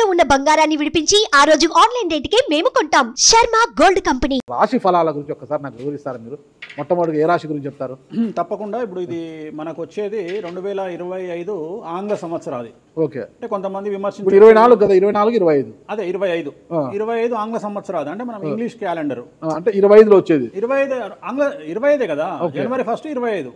తాకట్టులో ఉన్న బంగారాన్ని విడిపించి ఆ రోజు ఆన్లైన్ రేటుకే మేము కొంటాం. Sharma gold company. రాశి ఫలాల గురించి ఒక్కసారి నాకు వివరిస్తారా మీరు? మొట్టమొదటి ఏ రాశి గురించి చెప్తారు? తప్పకుండా. ఇప్పుడు ఇది మనకు వచ్చేది 2025 ఆంగ్ల సంవత్సరాది. ఓకే. అంటే కొంతమంది విమర్శించారు 24 కదా, 24 25 అదే 25 ఆంగ్ల సంవత్సరాది అంటే మనం ఇంగ్లీష్ క్యాలెండర్ అంటే 25లో వచ్చేది 25 ఆంగ్ల 25 కదా, జనవరి 1 25.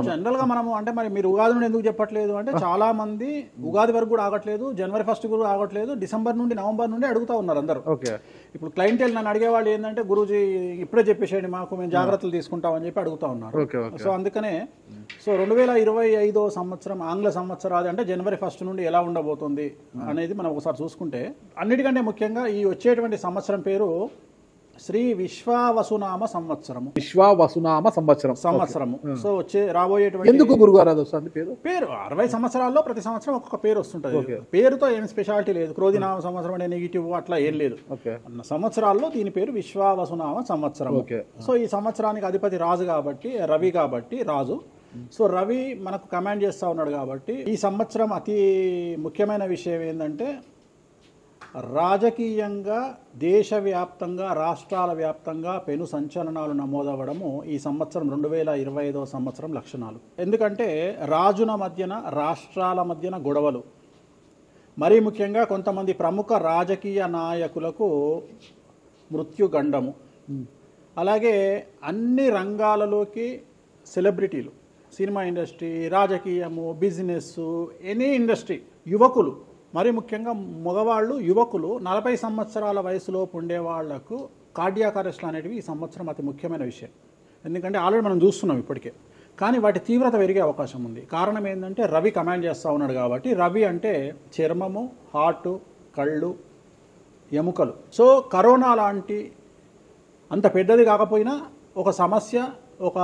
జనరల్ గా మనము అంటే మరి మీరు ఉగాది నుండి ఎందుకు చెప్పట్లేదు అంటే చాలా మంది ఉగాది వరకు కూడా ఆగట్లేదు, జనవరి 1 కూడా ఆగట్లేదు, డిసెంబర్ నుండి నవంబర్ నుండి అడుగుతా ఉన్నారు అందరూ. ఓకే. ఇప్పుడు క్లయింటెల్ నన్ను అడిగేవాళ్ళు ఏంటంటే గురూజీ ఇప్పుడే చెప్పేసేయండి మాకు, మేము జాగ్రత్తలు తీసుకుంటామని చెప్పి అడుగుతా ఉన్నారు. సో అందుకనే 2025 సంవత్సరం ఆంగ్ల సంవత్సరాది అంటే జనవరి 1 నుండి ఎలా ఉండబోతుంది అనేది మనం ఒకసారి చూసుకుంటే, అన్నిటికంటే ముఖ్యంగా ఈ వచ్చేటువంటి సంవత్సరం పేరు శ్రీ విశ్వావసునామ సంవత్సరము. విశ్వావసునామ సంవత్సరము. సో రాబోయేటువంటి ఎందుకు గురుగారు అది వస్తుంది పేరు 60 సంవత్సరాల్లో ప్రతి సంవత్సరం ఒక్కొక్క పేరు వస్తుంటది. పేరుతో ఏం స్పెషాలిటీ లేదు. క్రోధినామ సంవత్సరం అనే నెగిటివ్ అట్లా ఏం లేదు. సంవత్సరాల్లో దీని పేరు విశ్వావసునామ సంవత్సరం. సో ఈ సంవత్సరానికి అధిపతి రాజు కాబట్టి, రవి కాబట్టి రాజు. సో రవి మనకు కమాండ్ చేస్తూ ఉన్నాడు కాబట్టి ఈ సంవత్సరం అతి ముఖ్యమైన విషయం ఏంటంటే రాజకీయంగా దేశవ్యాప్తంగా రాష్ట్రాల వ్యాప్తంగా పెను సంచలనాలు నమోదవ్వడము ఈ సంవత్సరం 2025 సంవత్సరం లక్షణాలు. ఎందుకంటే రాజుల మధ్యన రాష్ట్రాల మధ్యన గొడవలు, మరీ ముఖ్యంగా కొంతమంది ప్రముఖ రాజకీయ నాయకులకు మృత్యుగండము, అలాగే అన్ని రంగాలలోకి సెలబ్రిటీలు, సినిమా ఇండస్ట్రీ, రాజకీయము, బిజినెస్, ఎనీ ఇండస్ట్రీ, యువకులు, మరి ముఖ్యంగా మగవాళ్ళు యువకులు 40 సంవత్సరాల వయసులోపు ఉండే వాళ్లకు కార్డియాక్ అరెస్ట్లు అనేటివి ఈ సంవత్సరం అతి ముఖ్యమైన విషయం. ఎందుకంటే ఆల్రెడీ మనం చూస్తున్నాం ఇప్పటికే, కానీ వాటి తీవ్రత పెరిగే అవకాశం ఉంది. కారణం ఏంటంటే రవి కమాండ్ చేస్తూ ఉన్నాడు కాబట్టి. రవి అంటే చర్మము, హార్ట్, కళ్ళు, ఎముకలు. సో కరోనా లాంటి అంత పెద్దది కాకపోయినా ఒక సమస్య, ఒక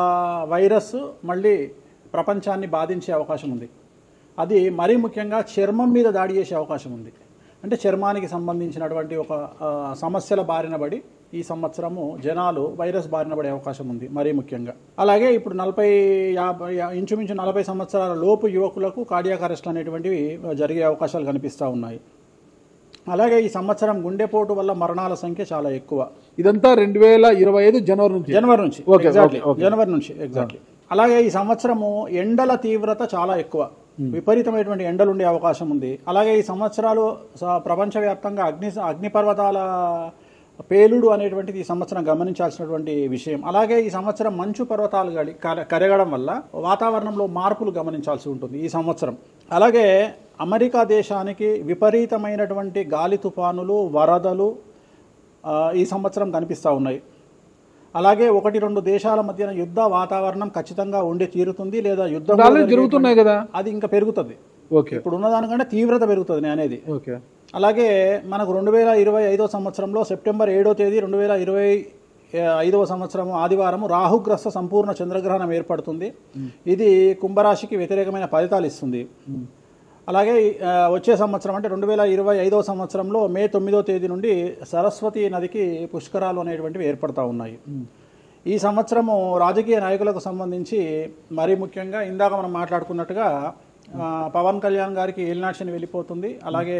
వైరస్ మళ్ళీ ప్రపంచాన్ని బాధించే అవకాశం ఉంది. అది మరీ ముఖ్యంగా చర్మం మీద దాడి చేసే అవకాశం ఉంది. అంటే చర్మానికి సంబంధించినటువంటి ఒక సమస్యల బారిన పడి ఈ సంవత్సరము జనాలు వైరస్ బారిన పడే అవకాశం ఉంది మరీ ముఖ్యంగా. అలాగే ఇప్పుడు ఇంచుమించు 40 సంవత్సరాల లోపు యువకులకు కార్డియాక్ అరెస్ట్ అనేటువంటివి జరిగే అవకాశాలు కనిపిస్తూ ఉన్నాయి. అలాగే ఈ సంవత్సరం గుండెపోటు వల్ల మరణాల సంఖ్య చాలా ఎక్కువ. ఇదంతా 2025 జనవరి నుంచి ఎగ్జాక్ట్లీ. అలాగే ఈ సంవత్సరము ఎండల తీవ్రత చాలా ఎక్కువ, విపరీతమైనటువంటి ఎండలు ఉండే అవకాశం ఉంది. అలాగే ఈ సంవత్సరాలు ప్రపంచవ్యాప్తంగా అగ్నిపర్వతాల పేలుడు అనేటువంటిది ఈ సంవత్సరం గమనించాల్సినటువంటి విషయం. అలాగే ఈ సంవత్సరం మంచు పర్వతాలు కరగడం వల్ల వాతావరణంలో మార్పులు గమనించాల్సి ఉంటుంది ఈ సంవత్సరం. అలాగే అమెరికా దేశానికి విపరీతమైనటువంటి గాలి తుఫానులు, వరదలు ఈ సంవత్సరం కనిపిస్తూ ఉన్నాయి. అలాగే 1-2 దేశాల మధ్యన యుద్ధ వాతావరణం ఖచ్చితంగా ఉండి తీరుతుంది, లేదా యుద్ధం జరుగుతున్నాయి కదా, అది ఇంకా పెరుగుతుంది. ఇప్పుడు ఉన్నదానికంటే తీవ్రత పెరుగుతుంది అనేది. అలాగే మనకు 2025 సంవత్సరంలో సెప్టెంబర్ 7వ తేదీ 2025 సంవత్సరం ఆదివారం రాహుగ్రస్త సంపూర్ణ చంద్రగ్రహణం ఏర్పడుతుంది. ఇది కుంభరాశికి వ్యతిరేకమైన ఫలితాలు ఇస్తుంది. అలాగే వచ్చే సంవత్సరం అంటే 2025 సంవత్సరంలో మే 9వ తేదీ నుండి సరస్వతి నదికి పుష్కరాలు అనేటువంటివి ఏర్పడతా ఉన్నాయి. ఈ సంవత్సరము రాజకీయ నాయకులకు సంబంధించి మరీ ముఖ్యంగా ఇందాక మనం మాట్లాడుకున్నట్టుగా పవన్ కళ్యాణ్ గారికి ఏలినాటి శని వెళ్ళిపోతుంది. అలాగే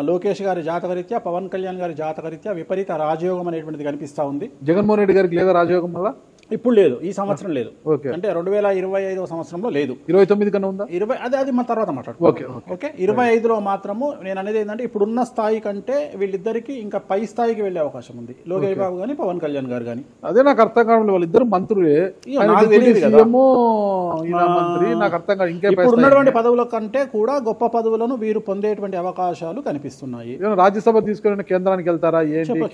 లోకేష్ గారి జాతకరీత్యా, పవన్ కళ్యాణ్ గారి జాతకరీత్యా విపరీత రాజయోగం అనేటువంటిది కనిపిస్తూ ఉంది. జగన్మోహన్ రెడ్డి గారికి లేదా రాజయోగం వల్ల? ఇప్పుడు లేదు, ఈ సంవత్సరం లేదు. అంటే 2025 సంవత్సరంలో లేదు. 29 కన్నా ఉందా? అది మన తర్వాత మాట్లాడుకోవాలి. ఓకే. 25లో మాత్రము నేను అనేది ఏంటంటే ఇప్పుడున్న స్థాయి కంటే వీళ్ళిద్దరికి ఇంకా పై స్థాయికి వెళ్లే అవకాశం ఉంది, లోకేష్ బాబు గానీ పవన్ కళ్యాణ్ గారు కానీ. అదే నాకు అర్థం కావడం, వాళ్ళిద్దరు మంత్రులే, నాకు అర్థం కాదు. ఇంకా ఇప్పుడు ఉన్నటువంటి పదవుల కంటే కూడా గొప్ప పదవులను వీరు పొందేటువంటి అవకాశాలు కనిపిస్తున్నాయి. రాజ్యసభ తీసుకుని కేంద్రానికి వెళ్తారా?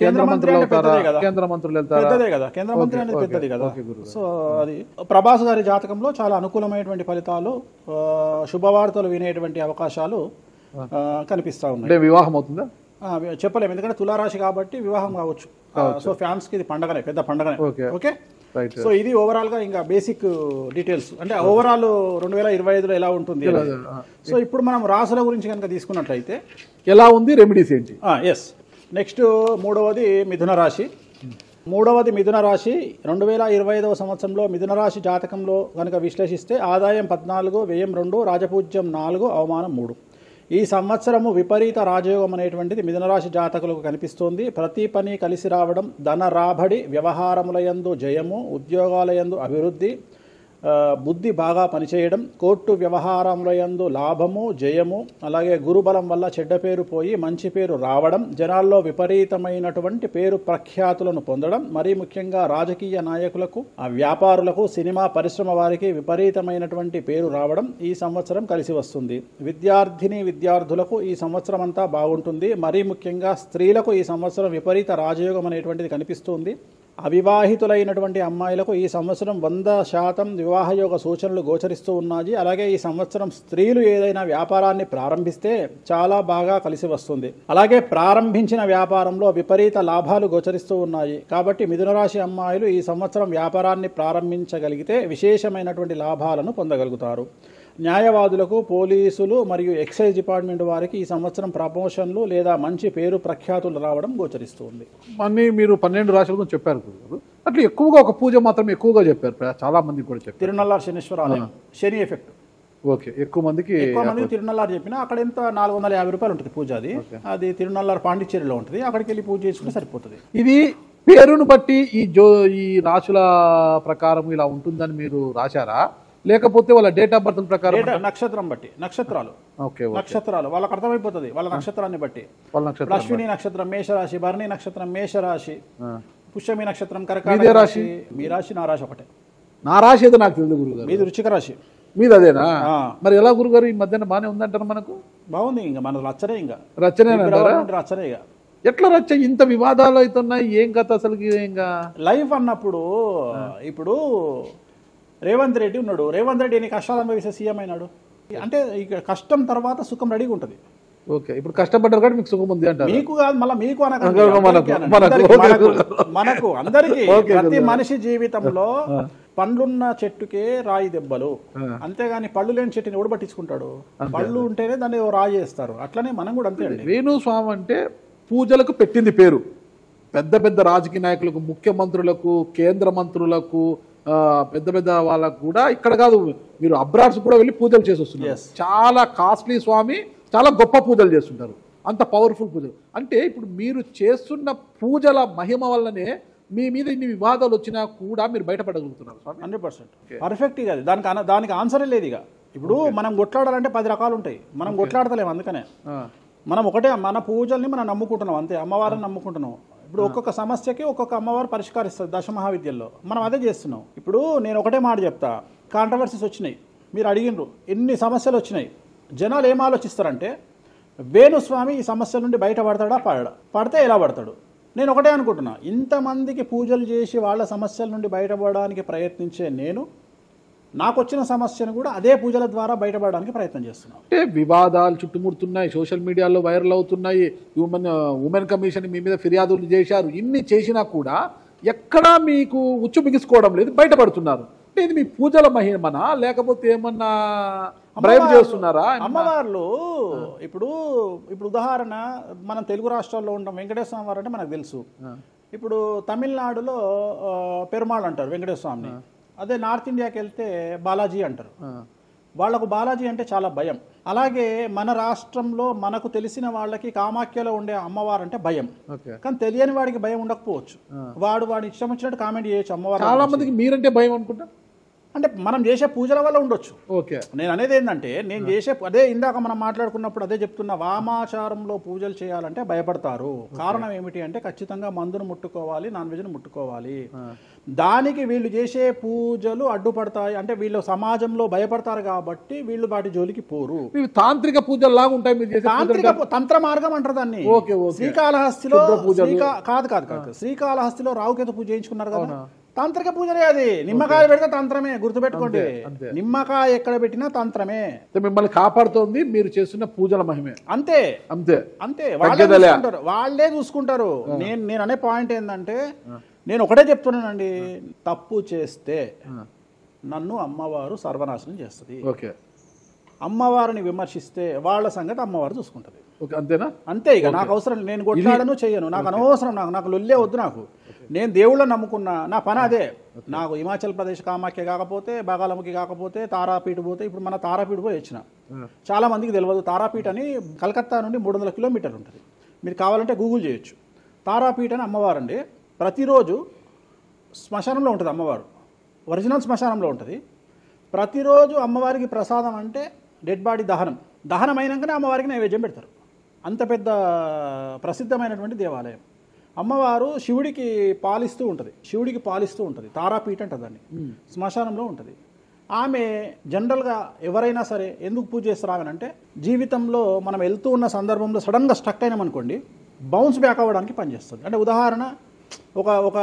కేంద్ర మంత్రులు వెళ్తారా? కేంద్ర మంత్రులు వెళ్తారా? పెద్దదే కదా, కేంద్ర మంత్రి అనేది పెద్దది కదా. సో అది ప్రభాస్ గారి జాతకంలో చాలా అనుకూలమైనటువంటి ఫలితాలు, శుభవార్తలు వినేటువంటి అవకాశాలు కనిపిస్తా ఉన్నాయి. వివాహం అవుతుందా చెప్పలేము, ఎందుకంటే తులారాశి కాబట్టి వివాహం కావచ్చు. సో ఫ్యాన్స్ కి ఇది పండగనే, పెద్ద పండగనే. ఓకే. సో ఇది ఓవరాల్ గా ఇంకా బేసిక్ డీటెయిల్స్, అంటే ఓవరాల్ 2025లో ఎలా ఉంటుంది. సో ఇప్పుడు మనం రాశుల గురించి కనుక తీసుకున్నట్లయితే ఎలా ఉంది, రెమెడీస్ ఏంటి? నెక్స్ట్ మూడవది మిథున రాశి. మూడవది మిథున రాశి 2025 సంవత్సరంలో మిథున రాశి జాతకంలో కనుక విశ్లేషిస్తే ఆదాయం 14, వ్యయం 2, రాజపూజ్యం 4, అవమానం 3. ఈ సంవత్సరము విపరీత రాజయోగం అనేటువంటిది మిథున రాశి జాతకులకు కనిపిస్తోంది. ప్రతి పని కలిసి రావడం, ధన రాబడి, వ్యవహారములయందు జయము, ఉద్యోగాలయందు అభివృద్ధి, బుద్ధి బాగా పనిచేయడం, కోర్టు వ్యవహారములయందు లాభము, జయము, అలాగే గురుబలం వల్ల చెడ్డ పేరు పోయి మంచి పేరు రావడం, జనాల్లో విపరీతమైనటువంటి పేరు ప్రఖ్యాతులను పొందడం, మరీ ముఖ్యంగా రాజకీయ నాయకులకు, వ్యాపారులకు, సినిమా పరిశ్రమ వారికి విపరీతమైనటువంటి పేరు రావడం ఈ సంవత్సరం కలిసి వస్తుంది. విద్యార్థులకు ఈ సంవత్సరం అంతా బాగుంటుంది. మరీ ముఖ్యంగా స్త్రీలకు ఈ సంవత్సరం విపరీత రాజయోగం అనేటువంటిది కనిపిస్తుంది. అవివాహితులైనటువంటి అమ్మాయిలకు ఈ సంవత్సరం 100% వివాహయోగ సూచనలు గోచరిస్తూ ఉన్నాయి. అలాగే ఈ సంవత్సరం స్త్రీలు ఏదైనా వ్యాపారాన్ని ప్రారంభిస్తే చాలా బాగా కలిసి వస్తుంది. అలాగే ప్రారంభించిన వ్యాపారంలో విపరీత లాభాలు గోచరిస్తూ ఉన్నాయి. కాబట్టి మిథున రాశి అమ్మాయిలు ఈ సంవత్సరం వ్యాపారాన్ని ప్రారంభించగలిగితే విశేషమైనటువంటి లాభాలను పొందగలుగుతారు. న్యాయవాదులకు, పోలీసులు మరియు ఎక్సైజ్ డిపార్ట్మెంట్ వారికి ఈ సంవత్సరం ప్రమోషన్లు లేదా మంచి పేరు ప్రఖ్యాతులు రావడం గోచరిస్తుంది. అన్నీ మీరు 12 రాశుల గురించి చెప్పారు గురుగారు. అట్లా ఎక్కువగా ఒక పూజ మాత్రం ఎక్కువగా చెప్పారు, చాలా మంది కూడా చెప్పారు. తిరునల్లార్ శనీశ్వర ఆలయం, శని ఎఫెక్ట్. ఓకే, ఎక్కువ మందికి తిరునల్లార్ చెప్పినా అక్కడ ఎంత 450 రూపాయలు ఉంటుంది పూజ. అది తిరునల్లార్ పాండిచ్చేరిలో ఉంటుంది. అక్కడికి వెళ్ళి పూజ చేసుకుంటే సరిపోతుంది. ఇది పేరును బట్టి ఈ రాశుల ప్రకారం ఇలా ఉంటుందని మీరు రాశారా, లేకపోతే వాళ్ళ డేట్ ఆఫ్ బర్త్ ప్రకారం? నక్షత్రం బట్టి, నక్షత్రాలు వాళ్ళకి అర్థమైపోతుంది. వాళ్ళ నక్షత్రాన్ని బట్టి. అశ్విని నక్షత్రం మేషరాశి, భరణి నక్షత్రం మేషరాశి, పుష్యమి నక్షత్రం కర్కాటక రాశి. మీ రాశి నా రాశి ఒకటే. నా రాశి ఏదో నాకు తెలియదు గురుగారు. మీది వృశ్చిక రాశి. మీది అదేనా? మరి ఎలా గురుగారు ఈ మధ్యన బాగానే ఉందంటారు? మనకు బాగుంది. ఇంకా మన రచ్చనే, ఇంకా రచ్చనే రచ్చనే. ఎట్లా రచ్చ? ఇంత వివాదాలు అవుతున్నాయి, ఏం కథ అసలు? ఇంకా లైఫ్ అన్నప్పుడు ఇప్పుడు రేవంత్ రెడ్డి ఉన్నాడు. రేవంత్ రెడ్డి ఎన్ని కష్టాలు అనుభవిస్తే సీఎం అయినాడు. అంటే ఇక కష్టం తర్వాత సుఖం రెడీగా ఉంటుంది. ఓకే, ఇప్పుడు కష్టపడ్డారు కాబట్టి మీకు సుఖం ఉంది అంటారు. మీకు కాదు, మళ్ళీ మీకు మనకు అందరికీ. ప్రతి మనిషి జీవితంలో పండ్లున్న చెట్టుకే రాయి దెబ్బలు, అంతేగాని పళ్ళు లేని చెట్టుని ఎవడు పట్టించుకుంటాడు? పళ్ళు ఉంటేనే దాన్ని రాయి చేస్తారు. అట్లనే మనం కూడా అంతే అండి. వేణుస్వామి అంటే పూజలకు పెట్టింది పేరు. పెద్ద పెద్ద రాజకీయ నాయకులకు, ముఖ్యమంత్రులకు, కేంద్ర మంత్రులకు, పెద్ద పెద్ద వాళ్ళకు కూడా, ఇక్కడ కాదు మీరు అబ్రాడ్స్ కూడా వెళ్ళి పూజలు చేసి వస్తున్నారు. చాలా కాస్ట్లీ స్వామి, చాలా గొప్ప పూజలు చేస్తుంటారు, అంత పవర్ఫుల్ పూజలు. అంటే ఇప్పుడు మీరు చేస్తున్న పూజల మహిమ వల్లనే మీ మీద ఇన్ని వివాదాలు వచ్చినా కూడా మీరు బయటపడగలుగుతున్నారు. 100% పర్ఫెక్ట్. ఇక దానికి ఆన్సరే లేదు. ఇక ఇప్పుడు మనం కొట్లాడాలంటే 10 రకాలు ఉంటాయి. మనం కొట్లాడతలేము. అందుకనే మనం ఒకటే, మన పూజల్ని మనం నమ్ముకుంటున్నాం అంతే, అమ్మవారిని నమ్ముకుంటున్నాం. ఇప్పుడు ఒక్కొక్క సమస్యకి ఒక్కొక్క అమ్మవారు పరిష్కరిస్తుంది. దశమహావిద్యల్లో మనం అదే చేస్తున్నాం. ఇప్పుడు నేను ఒకటే మాట చెప్తా. కాంట్రవర్సీస్ వచ్చినాయి, మీరు అడిగినరు, ఎన్ని సమస్యలు వచ్చినాయి. జనాలు ఏం ఆలోచిస్తారంటే వేణుస్వామి ఈ సమస్యల నుండి బయటపడతాడా, పడితే ఎలా పడతాడు? నేను ఒకటే అనుకుంటున్నా, ఇంతమందికి పూజలు చేసి వాళ్ళ సమస్యల నుండి బయటపడడానికి ప్రయత్నించే నేను నాకు వచ్చిన సమస్యను కూడా అదే పూజల ద్వారా బయటపడడానికి ప్రయత్నం చేస్తున్నాం. అంటే వివాదాలు చుట్టుముడుతున్నాయి, సోషల్ మీడియాలో వైరల్ అవుతున్నాయి. ఉమెన్ కమిషన్ మీ మీద ఫిర్యాదులు చేశారు. ఇన్ని చేసినా కూడా ఎక్కడా మీకు ఉచ్చు బిగుసుకోవడం లేదు, బయటపడుతున్నారు. అంటే ఇది మీ పూజల మహిమనా, లేకపోతే ఏమన్నా బ్రైబ్ చేస్తున్నారా? అమ్మవార్లు ఇప్పుడు ఉదాహరణ, మనం తెలుగు రాష్ట్రాల్లో ఉంటాం. వెంకటేశ్వర స్వామి వారు అంటే మనకు తెలుసు. ఇప్పుడు తమిళనాడులో పెరుమాళ్ అంటారు వెంకటేశ్వర స్వామిని. అదే నార్త్ ఇండియాకి వెళ్తే బాలాజీ అంటారు. వాళ్లకు బాలాజీ అంటే చాలా భయం. అలాగే మన రాష్ట్రంలో మనకు తెలిసిన వాళ్ళకి కామాఖ్యలో ఉండే అమ్మవారు అంటే భయం. కానీ తెలియని వాడికి భయం ఉండకపోవచ్చు. వాడు ఇష్టం వచ్చినట్టు కామెంట్ చేయొచ్చు అమ్మవారు. చాలా మందికి మీరంటే భయం అనుకుంటా. అంటే మనం చేసే పూజల వల్ల ఉండొచ్చు. ఓకే, నేను అనేది ఏంటంటే, నేను చేసే అదే ఇందాక మనం మాట్లాడుకున్నప్పుడు అదే చెప్తున్నా, వామాచారంలో పూజలు చేయాలంటే భయపడతారు. కారణం ఏమిటి అంటే ఖచ్చితంగా మందును ముట్టుకోవాలి, నాన్ వెజ్ను ముట్టుకోవాలి. దానికి వీళ్ళు చేసే పూజలు అడ్డుపడతాయి. అంటే వీళ్ళు సమాజంలో భయపడతారు కాబట్టి వీళ్ళు వాటి జోలికి పోరు. తాంత్రిక పూజలు లాగా ఉంటాయి మీరు చేసే. తాంత్రిక తంత్ర మార్గం అంటారు దాన్ని. శ్రీకాళహస్తిలో కాదు శ్రీకాళహస్తిలో రావుకేతు పూజ చేయించుకున్నారు కదా, తాంత్రిక పూజలే అది. నిమ్మకాయ పెడితే తంత్రమే, గుర్తుపెట్టుకోండి. నిమ్మకాయ ఎక్కడ పెట్టినా తంత్రమే. మిమ్మల్ని కాపాడుతోంది మీరు చేస్తున్న పూజల మహిమే. అంతే అంతే అంతే వాళ్ళే చూసుకుంటారు. నేను అనే పాయింట్ ఏంటంటే, నేను ఒకటే చెప్తున్నానండి, తప్పు చేస్తే నన్ను అమ్మవారు సర్వనాశనం చేస్తుంది. ఓకే, అమ్మవారిని విమర్శిస్తే వాళ్ళ సంగతి అమ్మవారు చూసుకుంటుంది. ఓకే, అంతేనా? అంతే. ఇక నాకు అవసరం, నేను కొట్లాడను చెయ్యను, నాకు అనవసరం, నాకు లొల్లే వద్దు. నాకు నేను దేవుళ్ళని నమ్ముకున్నా, నా పని అదే. నాకు హిమాచల్ ప్రదేశ్ కామాఖ్య కాకపోతే, బాగాలముఖి కాకపోతే, తారాపీఠ పోతే, ఇప్పుడు మన తారాపీఠ పోయి వచ్చిన. చాలా మందికి తెలియదు, తారాపీఠ అని కలకత్తా నుండి 300 కిలోమీటర్లు ఉంటుంది. మీరు కావాలంటే గూగుల్ చేయొచ్చు. తారాపీఠ అని అమ్మవారు అండి. ప్రతిరోజు శ్మశానంలో ఉంటుంది అమ్మవారు, ఒరిజినల్ శ్మశానంలో ఉంటుంది. ప్రతిరోజు అమ్మవారికి ప్రసాదం అంటే డెడ్ బాడీ దహనం అయినాకనే అమ్మవారికి నైవేద్యం పెడతారు. అంత పెద్ద ప్రసిద్ధమైనటువంటి దేవాలయం. అమ్మవారు శివుడికి పాలిస్తూ ఉంటుంది. తారాపీఠ అంటుంది దాన్ని. శ్మశానంలో ఉంటుంది. ఆమె జనరల్గా ఎవరైనా సరే ఎందుకు పూజ చేస్తారామనంటే, జీవితంలో మనం వెళ్తూ ఉన్న సందర్భంలో సడన్గా స్టక్ అయినామనుకోండి, బౌన్స్ బ్యాక్ అవ్వడానికి పనిచేస్తుంది. అంటే ఉదాహరణ, ఒక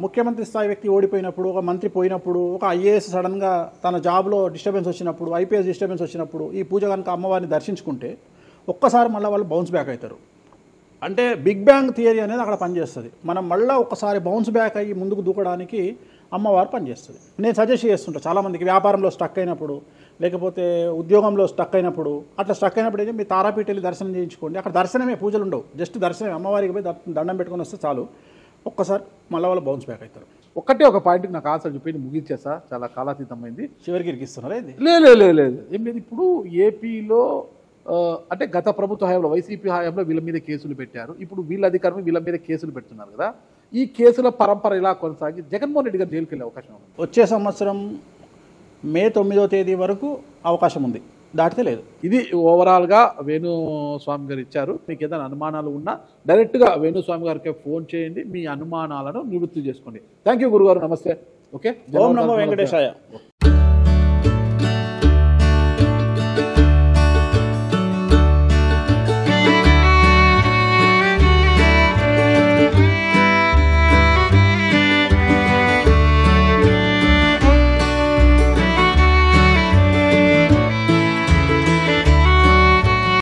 ముఖ్యమంత్రి స్థాయి వ్యక్తి ఓడిపోయినప్పుడు, ఒక మంత్రి పోయినప్పుడు, ఒక ఐఏఎస్ సడన్గా తన జాబ్లో డిస్టర్బెన్స్ వచ్చినప్పుడు, ఐపీఎస్ డిస్టర్బెన్స్ వచ్చినప్పుడు ఈ పూజ కనుక అమ్మవారిని దర్శించుకుంటే ఒక్కసారి మళ్ళీ వాళ్ళు బౌన్స్ బ్యాక్ అవుతారు. అంటే బిగ్ బ్యాంగ్ థియరీ అనేది అక్కడ పనిచేస్తుంది. మనం మళ్ళీ ఒక్కసారి బౌన్స్ బ్యాక్ అయ్యి ముందుకు దూకడానికి అమ్మవారు పనిచేస్తుంది. నేను సజెస్ట్ చేస్తుంటాను చాలామందికి, వ్యాపారంలో స్టక్ అయినప్పుడు, లేకపోతే ఉద్యోగంలో స్టక్ అయినప్పుడు, అట్లా స్టక్ అయినప్పుడు అయితే మీ తారాపీఠ వెళ్ళి దర్శనం చేయించుకోండి. అక్కడ దర్శనమే, పూజలు ఉండవు, జస్ట్ దర్శనమే. అమ్మవారికి పోయి దండం పెట్టుకొని వస్తే చాలు, ఒక్కసారి మళ్ళీ వాళ్ళు బౌన్స్ బ్యాక్ అవుతారు. ఒక్కటే ఒక పాయింట్కి నాకు ఆన్సర్ చెప్పి ముగించేసా, చాలా కాలాతీతమైంది. చివరికి ఇరికిస్తున్నారా ఇది? లేదు, ఏం లేదు. ఇప్పుడు ఏపీలో అంటే గత ప్రభుత్వ హయాంలో, వైసీపీ హయాంలో వీళ్ళ మీద కేసులు పెట్టారు. ఇప్పుడు వీళ్ళ అధికారం వీళ్ళ మీద కేసులు పెడుతున్నారు కదా. ఈ కేసుల పరంపర ఇలా కొనసాగి జగన్మోహన్ రెడ్డి గారు జైలుకి వెళ్ళే అవకాశం ఉంది. వచ్చే సంవత్సరం మే 9వ తేదీ వరకు అవకాశం ఉంది, దాటితే లేదు. ఇది ఓవరాల్గా వేణుస్వామి గారు ఇచ్చారు. మీకు ఏదైనా అనుమానాలు ఉన్నా డైరెక్ట్గా వేణుస్వామి గారికి ఫోన్ చేయండి, మీ అనుమానాలను నివృత్తి చేసుకోండి. థ్యాంక్ యూ గురుగారు, నమస్తే. ఓకే, ఓం నమో వెంకటేశాయ.